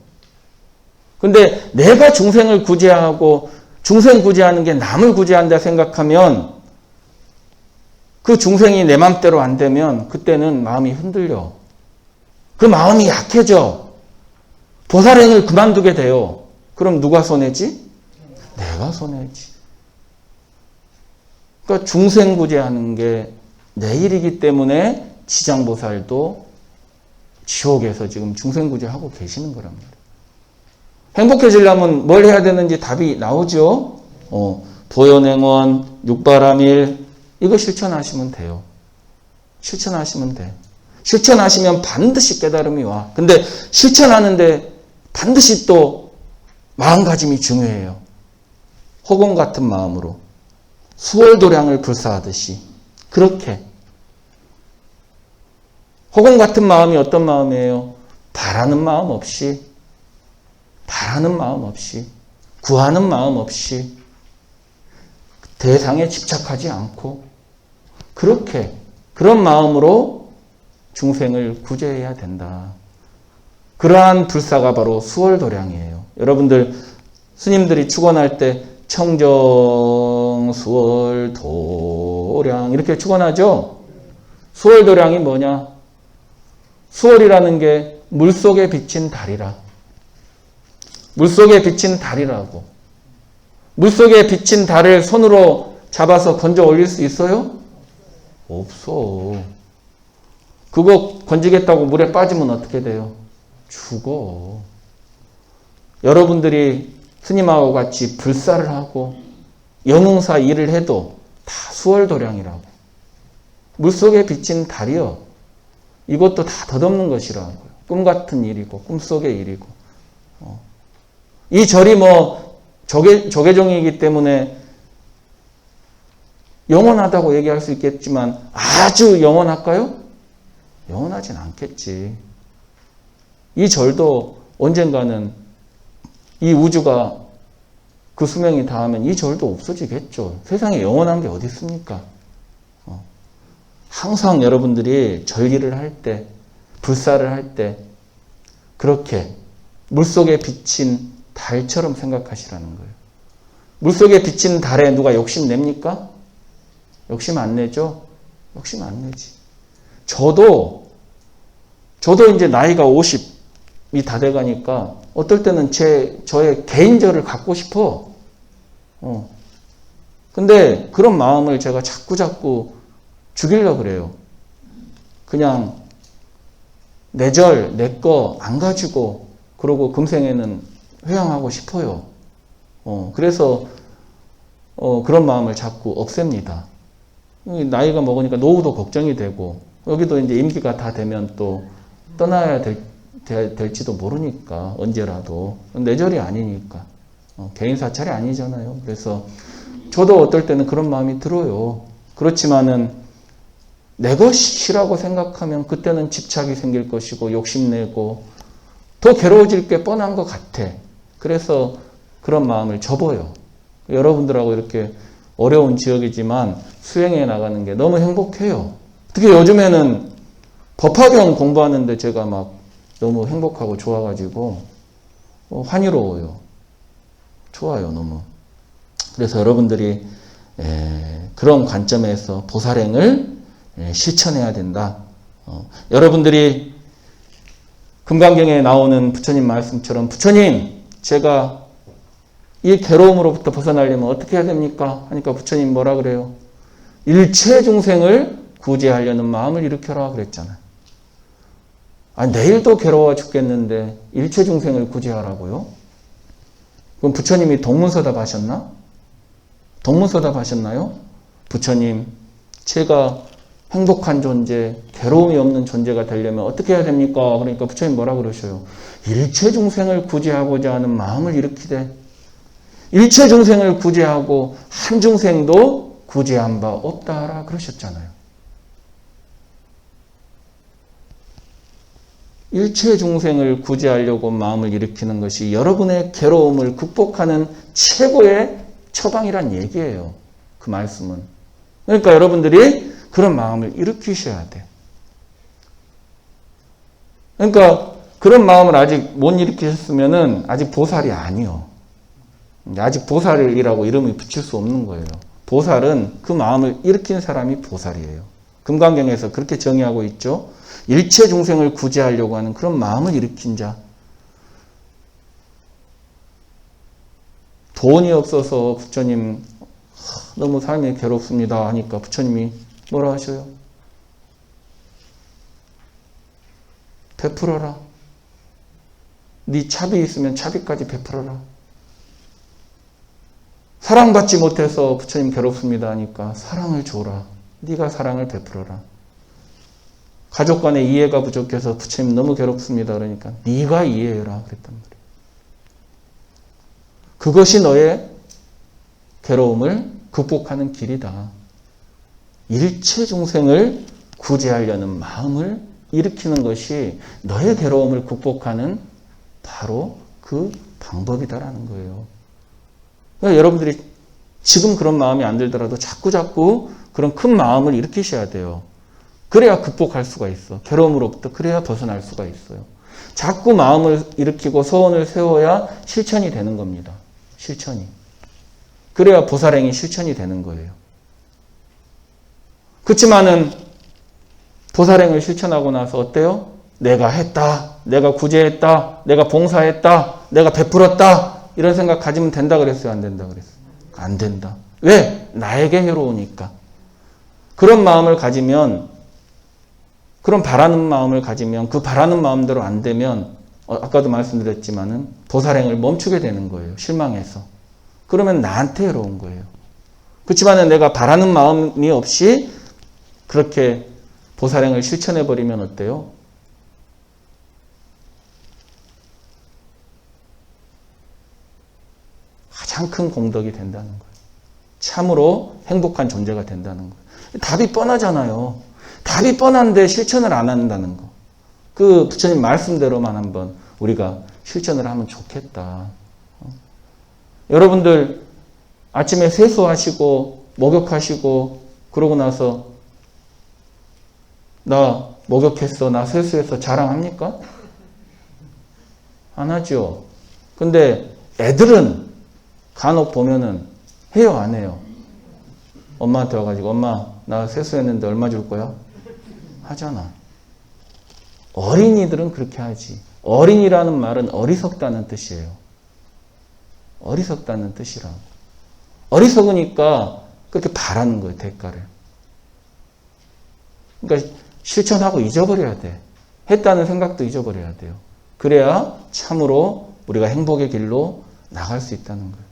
근데 내가 중생을 구제하고 중생 구제하는 게 남을 구제한다 생각하면 그 중생이 내 맘대로 안 되면 그때는 마음이 흔들려. 그 마음이 약해져. 보살행을 그만두게 돼요. 그럼 누가 손해지? 내가 손해지. 그러니까 중생 구제하는 게 내일이기 때문에 지장보살도 지옥에서 지금 중생 구제하고 계시는 거란 말이에요. 행복해지려면 뭘 해야 되는지 답이 나오죠. 보현행원, 육바라밀 이거 실천하시면 돼요. 실천하시면 돼. 실천하시면 반드시 깨달음이 와. 근데 실천하는데 반드시 또 마음가짐이 중요해요. 호공 같은 마음으로 수월도량을 불사하듯이 그렇게. 호공 같은 마음이 어떤 마음이에요? 바라는 마음 없이, 구하는 마음 없이, 대상에 집착하지 않고 그렇게 그런 마음으로 중생을 구제해야 된다. 그러한 불사가 바로 수월도량이에요. 여러분들 스님들이 축원할 때 청정수월도량 이렇게 축원하죠. 수월도량이 뭐냐? 수월이라는 게 물속에 비친 달이라. 물속에 비친 달이라고. 물속에 비친 달을 손으로 잡아서 건져 올릴 수 있어요? 없어. 그거 건지겠다고 물에 빠지면 어떻게 돼요? 죽어. 여러분들이 스님하고 같이 불사를 하고 영흥사 일을 해도 다 수월도량이라고. 물속에 비친 달이요. 이것도 다 덧없는 것이라고요. 꿈같은 일이고 꿈속의 일이고. 이 절이 조계종이기 때문에 영원하다고 얘기할 수 있겠지만 아주 영원할까요? 영원하진 않겠지. 이 절도 언젠가는 이 우주가 그 수명이 닿으면 이 절도 없어지겠죠. 세상에 영원한 게 어디 있습니까? 항상 여러분들이 절기를 할 때, 불사를 할 때 그렇게 물속에 비친 달처럼 생각하시라는 거예요. 물속에 비친 달에 누가 욕심냅니까? 욕심 안 내죠? 욕심 안 내지. 저도 이제 나이가 50이 다 돼가니까 어떨 때는 저의 개인절을 갖고 싶어. 근데 그런 마음을 제가 자꾸 죽이려고 그래요. 그냥 내 절, 내 거 안 가지고 그러고 금생에는 회양하고 싶어요. 그래서 그런 마음을 자꾸 없앱니다. 나이가 먹으니까 노후도 걱정이 되고 여기도 이제 임기가 다 되면 또 떠나야 될지도 모르니까 언제라도 내 절이 아니니까 개인 사찰이 아니잖아요. 그래서 저도 어떨 때는 그런 마음이 들어요. 그렇지만은 내 것이라고 생각하면 그때는 집착이 생길 것이고 욕심내고 더 괴로워질 게 뻔한 것 같아. 그래서 그런 마음을 접어요. 여러분들하고 이렇게 어려운 지역이지만 수행해 나가는 게 너무 행복해요. 특히 요즘에는 법화경 공부하는데 제가 막 너무 행복하고 좋아가지고 환희로워요. 좋아요, 너무. 그래서 여러분들이 그런 관점에서 보살행을 실천해야 된다. 여러분들이 금강경에 나오는 부처님 말씀처럼 부처님 제가 이 괴로움으로부터 벗어나려면 어떻게 해야 됩니까? 하니까 부처님 뭐라 그래요? 일체 중생을 구제하려는 마음을 일으켜라 그랬잖아요. 내일도 괴로워 죽겠는데 일체 중생을 구제하라고요? 그럼 부처님이 동문서답 하셨나? 동문서답 하셨나요? 부처님 제가 행복한 존재, 괴로움이 없는 존재가 되려면 어떻게 해야 됩니까? 그러니까 부처님 뭐라 그러셔요? 일체 중생을 구제하고자 하는 마음을 일으키되 일체 중생을 구제하고 한 중생도 구제한 바 없다라 그러셨잖아요. 일체 중생을 구제하려고 마음을 일으키는 것이 여러분의 괴로움을 극복하는 최고의 처방이란 얘기예요. 그 말씀은. 그러니까 여러분들이 그런 마음을 일으키셔야 돼. 그러니까 그런 마음을 아직 못 일으키셨으면은 아직 보살이 아니요. 아직 보살이라고 이름을 붙일 수 없는 거예요. 보살은 그 마음을 일으킨 사람이 보살이에요. 금강경에서 그렇게 정의하고 있죠. 일체 중생을 구제하려고 하는 그런 마음을 일으킨 자. 돈이 없어서 부처님 너무 삶이 괴롭습니다 하니까 부처님이 뭐라 하셔요? 베풀어라. 네 차비 있으면 차비까지 베풀어라. 사랑받지 못해서 부처님 괴롭습니다 하니까 사랑을 줘라. 네가 사랑을 베풀어라. 가족 간의 이해가 부족해서 부처님 너무 괴롭습니다 그러니까 네가 이해해라 그랬단 말이에요. 그것이 너의 괴로움을 극복하는 길이다. 일체 중생을 구제하려는 마음을 일으키는 것이 너의 괴로움을 극복하는 바로 그 방법이다라는 거예요. 그러니까 여러분들이 지금 그런 마음이 안 들더라도 자꾸 그런 큰 마음을 일으키셔야 돼요. 그래야 극복할 수가 있어. 괴로움으로부터 그래야 벗어날 수가 있어요. 자꾸 마음을 일으키고 소원을 세워야 실천이 되는 겁니다. 실천이. 그래야 보살행이 실천이 되는 거예요. 그렇지만은 보살행을 실천하고 나서 어때요? 내가 했다. 내가 구제했다. 내가 봉사했다. 내가 베풀었다. 이런 생각 가지면 된다 그랬어요? 안 된다 그랬어요? 안 된다. 왜? 나에게 해로우니까. 그런 마음을 가지면, 그런 바라는 마음을 가지면 그 바라는 마음대로 안 되면 아까도 말씀드렸지만은 보살행을 멈추게 되는 거예요. 실망해서. 그러면 나한테 해로운 거예요. 그렇지만은 내가 바라는 마음이 없이 그렇게 보살행을 실천해버리면 어때요? 가장 큰 공덕이 된다는 거예요. 참으로 행복한 존재가 된다는 거예요. 답이 뻔하잖아요. 답이 뻔한데 실천을 안 한다는 거. 그 부처님 말씀대로만 한번 우리가 실천을 하면 좋겠다. 여러분들 아침에 세수하시고 목욕하시고 그러고 나서 나 목욕했어, 나 세수했어 자랑합니까? 안 하죠. 근데 애들은 간혹 보면은 해요, 안 해요? 엄마한테 와가지고 엄마 나 세수했는데 얼마 줄 거야? 하잖아. 어린이들은 그렇게 하지. 어린이라는 말은 어리석다는 뜻이에요. 어리석다는 뜻이라고. 어리석으니까 그렇게 바라는 거예요, 대가를. 그러니까 실천하고 잊어버려야 돼. 했다는 생각도 잊어버려야 돼요. 그래야 참으로 우리가 행복의 길로 나갈 수 있다는 거예요.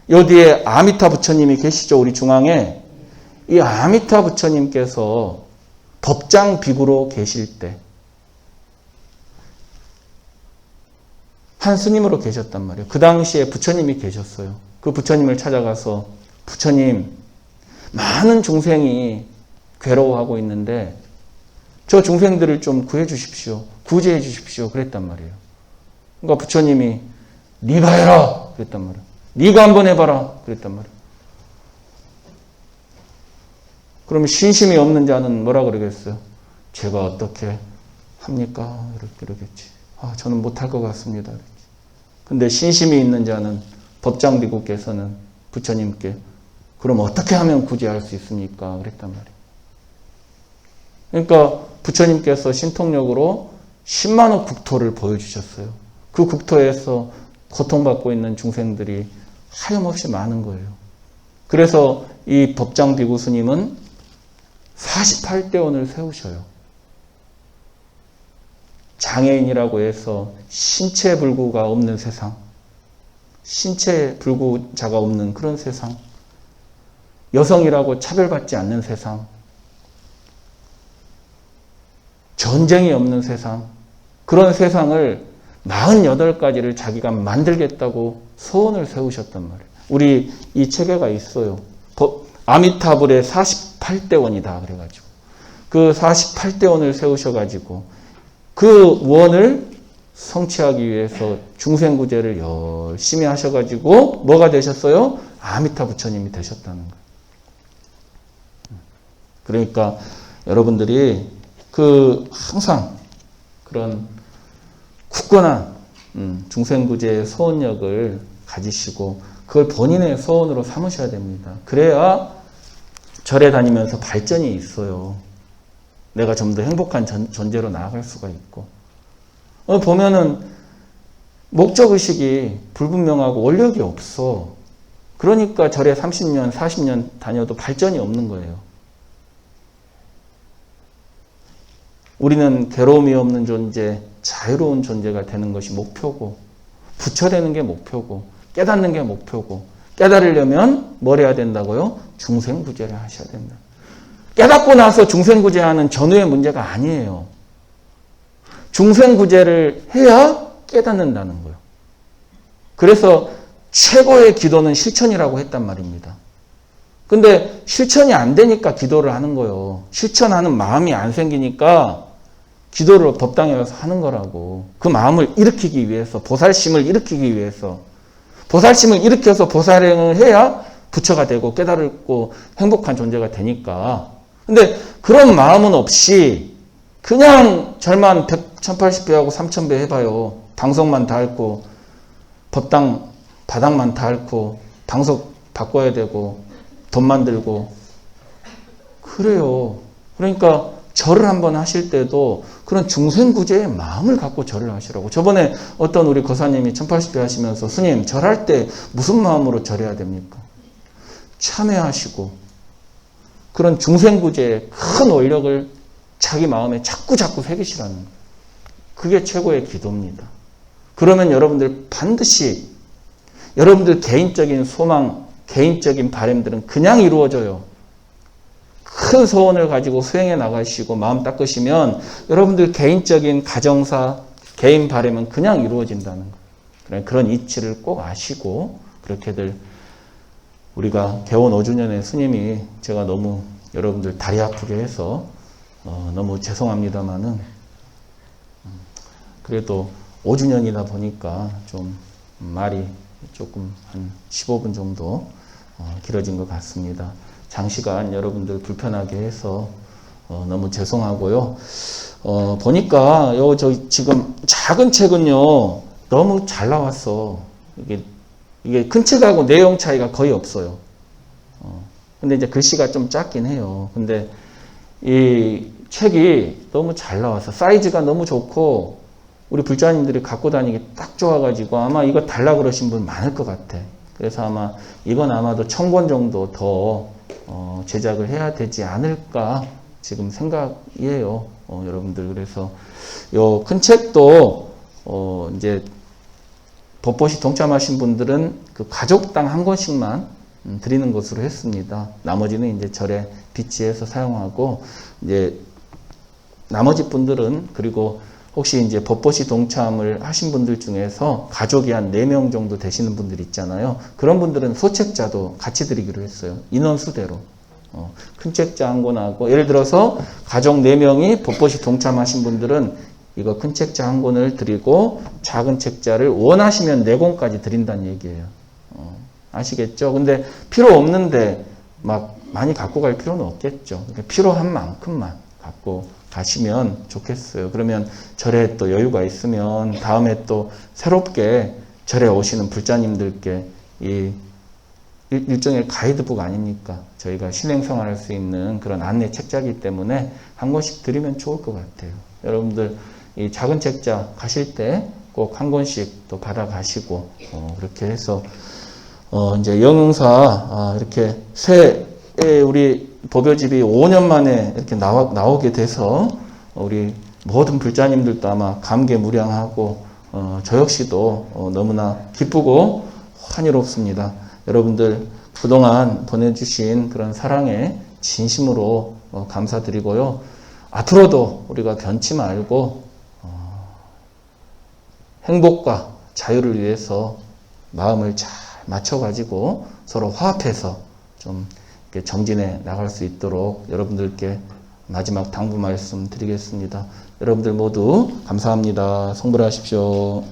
요 뒤에 아미타 부처님이 계시죠, 우리 중앙에. 이 아미타 부처님께서 법장 비구로 계실 때 한 스님으로 계셨단 말이에요. 그 당시에 부처님이 계셨어요. 그 부처님을 찾아가서 부처님, 많은 중생이 괴로워하고 있는데 저 중생들을 좀 구해 주십시오. 구제해 주십시오. 그랬단 말이에요. 그러니까 부처님이 네가 해라. 그랬단 말이에요. 네가 한번 해봐라. 그랬단 말이에요. 그러면 신심이 없는 자는 뭐라 그러겠어요? 제가 어떻게 합니까? 이러겠지. 저는 못할 것 같습니다. 근데 신심이 있는 자는 법장 비구께서는 부처님께 그럼 어떻게 하면 구제할 수 있습니까? 그랬단 말이에요. 그러니까 부처님께서 신통력으로 10만억 국토를 보여주셨어요. 그 국토에서 고통받고 있는 중생들이 하염없이 많은 거예요. 그래서 이 법장 비구 스님은 48대원을 세우셔요. 장애인이라고 해서 신체 불구가 없는 세상, 신체 불구자가 없는 그런 세상, 여성이라고 차별받지 않는 세상, 전쟁이 없는 세상, 그런 세상을 48가지를 자기가 만들겠다고 소원을 세우셨단 말이에요. 우리 이 체계가 있어요. 아미타불의 48대원이다 그래가지고 그 48대원을 세우셔가지고 그 원을 성취하기 위해서 중생구제를 열심히 하셔가지고 뭐가 되셨어요? 아미타 부처님이 되셨다는 거예요. 그러니까 여러분들이 항상 그런 굳건한 중생구제의 소원력을 가지시고 그걸 본인의 소원으로 삼으셔야 됩니다. 그래야 절에 다니면서 발전이 있어요. 내가 좀 더 행복한 존재로 나아갈 수가 있고. 보면은 목적의식이 불분명하고 원력이 없어. 그러니까 절에 30년, 40년 다녀도 발전이 없는 거예요. 우리는 괴로움이 없는 존재, 자유로운 존재가 되는 것이 목표고, 부처되는 게 목표고, 깨닫는 게 목표고, 깨달으려면 뭘 해야 된다고요? 중생구제를 하셔야 된다. 깨닫고 나서 중생구제하는 전후의 문제가 아니에요. 중생구제를 해야 깨닫는다는 거예요. 그래서 최고의 기도는 실천이라고 했단 말입니다. 근데 실천이 안 되니까 기도를 하는 거예요. 실천하는 마음이 안 생기니까 기도를 법당에 가서 하는 거라고. 그 마음을 일으키기 위해서, 보살심을 일으키기 위해서. 보살심을 일으켜서 보살행을 해야 부처가 되고 깨달고 행복한 존재가 되니까. 근데 그런 마음은 없이 그냥 절만 1080배 하고 3000배 해봐요. 방석만 다 앓고 법당 바닥만 다 앓고 방석 바꿔야 되고 돈 만들고 그래요. 그러니까 절을 한번 하실 때도 그런 중생구제의 마음을 갖고 절을 하시라고. 저번에 어떤 우리 거사님이 1080배 하시면서 스님 절할 때 무슨 마음으로 절해야 됩니까? 참회하시고 그런 중생구제의 큰 원력을 자기 마음에 자꾸 새기시라는 거예요. 그게 최고의 기도입니다. 그러면 여러분들 반드시 여러분들 개인적인 소망, 개인적인 바람들은 그냥 이루어져요. 큰 소원을 가지고 수행해 나가시고 마음 닦으시면 여러분들 개인적인 가정사, 개인 바람은 그냥 이루어진다는 거예요. 그런 이치를 꼭 아시고 그렇게들 우리가 개원 5주년에 스님이 제가 너무 여러분들 다리 아프게 해서 너무 죄송합니다만은 그래도 5주년이다 보니까 좀 말이 조금 한 15분 정도 길어진 것 같습니다. 장시간 여러분들 불편하게 해서 너무 죄송하고요. 보니까 저 지금 작은 책은요 너무 잘 나왔어. 이게 큰 책하고 내용 차이가 거의 없어요. 근데 이제 글씨가 좀 작긴 해요. 근데 이 책이 너무 잘 나와서 사이즈가 너무 좋고 우리 불자님들이 갖고 다니기 딱 좋아가지고 아마 이거 달라 그러신 분 많을 것 같아. 그래서 아마 이건 아마도 1000권 정도 더 제작을 해야 되지 않을까 지금 생각이에요. 여러분들 그래서 요 큰 책도 이제 법보시 동참하신 분들은 그 가족당 한 권씩만 드리는 것으로 했습니다. 나머지는 이제 절에 비치해서 사용하고 이제 나머지 분들은 그리고 혹시 이제 법보시 동참을 하신 분들 중에서 가족이 한 4명 정도 되시는 분들 있잖아요. 그런 분들은 소책자도 같이 드리기로 했어요. 인원수대로. 큰 책자 한 권하고 예를 들어서 가족 4명이 법보시 동참하신 분들은 이거 큰 책자 한 권을 드리고 작은 책자를 원하시면 4권까지 드린다는 얘기예요. 아시겠죠? 근데 필요 없는데 막 많이 갖고 갈 필요는 없겠죠. 그러니까 필요한 만큼만 갖고 가시면 좋겠어요. 그러면 절에 또 여유가 있으면 다음에 또 새롭게 절에 오시는 불자님들께 이 일종의 가이드북 아닙니까? 저희가 신행생활할 수 있는 그런 안내 책자이기 때문에 한 권씩 드리면 좋을 것 같아요. 여러분들 이 작은 책자 가실 때 꼭 한 권씩 또 받아 가시고 그렇게 해서 이제 영흥사 이렇게 새 우리 법요집이 5년 만에 이렇게 나오게 돼서 우리 모든 불자님들도 아마 감개무량하고 저 역시도 너무나 기쁘고 환희롭습니다. 여러분들 그동안 보내주신 그런 사랑에 진심으로 감사드리고요. 앞으로도 우리가 변치 말고 행복과 자유를 위해서 마음을 잘 맞춰가지고 서로 화합해서 좀 정진해 나갈 수 있도록 여러분들께 마지막 당부 말씀 드리겠습니다. 여러분들 모두 감사합니다. 성불하십시오.